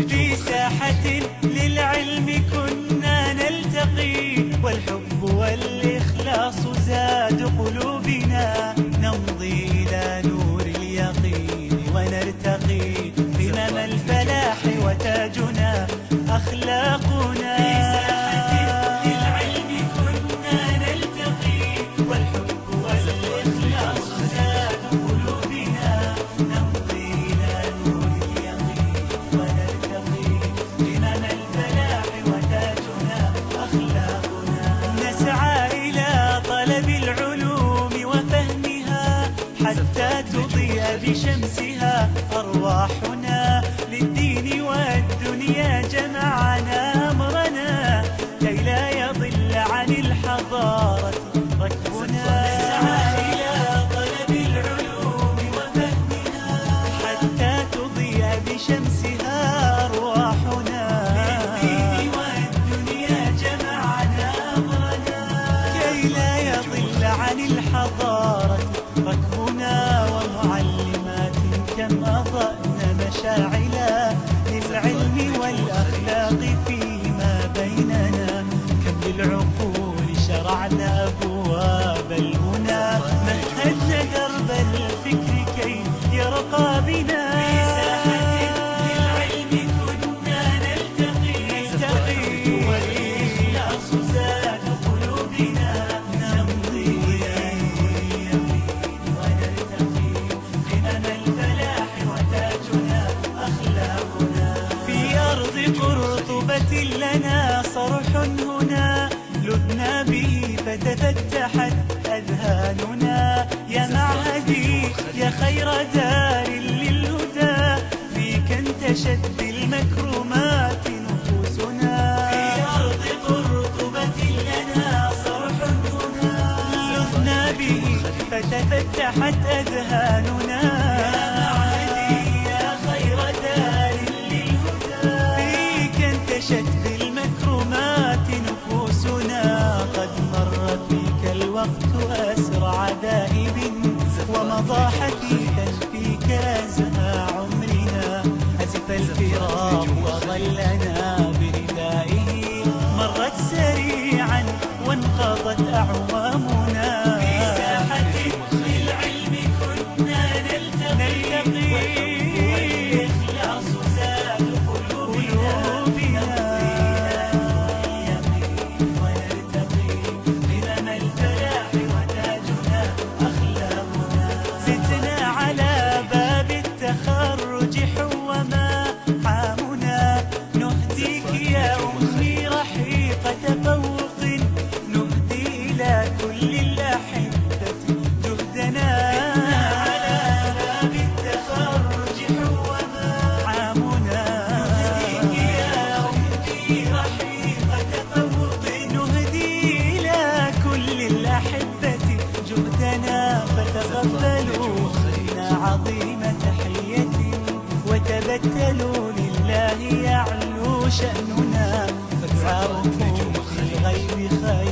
في ساحة للعلم كنا نلتقي، والحب والإخلاص زاد قلوبنا، نمضي إلى نور اليقين ونرتقي قمم الفلاح وتاجنا أخلاقنا. في ساحة للعلم كنا نلتقي، والحب والإخلاص زاد قلوبنا، نمضي إلى نور اليقين ونرتقي قمم الفلاح وتاجنا أخلاقنا. نسعى إلى طلب العلوم وفهمها حتى تضيء بشمسها أرواحنا، للدين والدنيا جمعنا أمرنا كي لا يضل عن الحضارة ركبنا. نسعى إلى طلب العلوم وفهمها حتى تضيء بشمسها أرواحنا، للدين والدنيا جمعنا أمرنا كي لا يضل عن الحضارة ركبنا. ومعلمات كم أضأنا مشاعلا للعلم والأخلاق فيما بيننا، كم للعقول شرعنا أبواب المنى، مهدنا درب الفكر كي يرقى بنا. في ساحة للعلم كنا نلتقي، والإخلاص زاد قلوبنا، نمضي إلى نور اليقين ونرتقي قمم الفلاح وتاجنا أخلاقنا. في أرض قرطبة لنا صرح هنا، لذنا به فتفتحت أذهاننا، يا معهدي يا خير دار للهدى، فيك انتشت بالمكرمات نفوسنا. في أرض قرطبة لنا صرح هنا، لذنا به فتفتحت أذهاننا، يا معهدي يا خير دار للهدى، فيك انتشت بالمكرمات نفوسنا. قد مر فيك الوقت أسرع ذاهب، ومضى حديثا فيك أزهى عمرنا، أزف الفراق وظلنا بردائه، مرت سريعا وانقضت أعوامنا. في ساحة للعلم كنا نلتقي، والإخلاص زاد قلوبنا، ونرتقي قمم الفلاح وتاجنا أخلاقنا. زدنا على باب التخرج حوما حامنا، نهديك يا أمي رحيق تفوق، نهدي إلى كل الأحبة جهدنا. على باب التخرج حوما حامنا، نهديك يا أمي رحيق تفوق، نهدي إلى كل الأحبة جهدنا. فتقبلوا منا عظيم تحية، وتبتلوا لله يعلو شأننا، فدعاؤكم في الغيب خير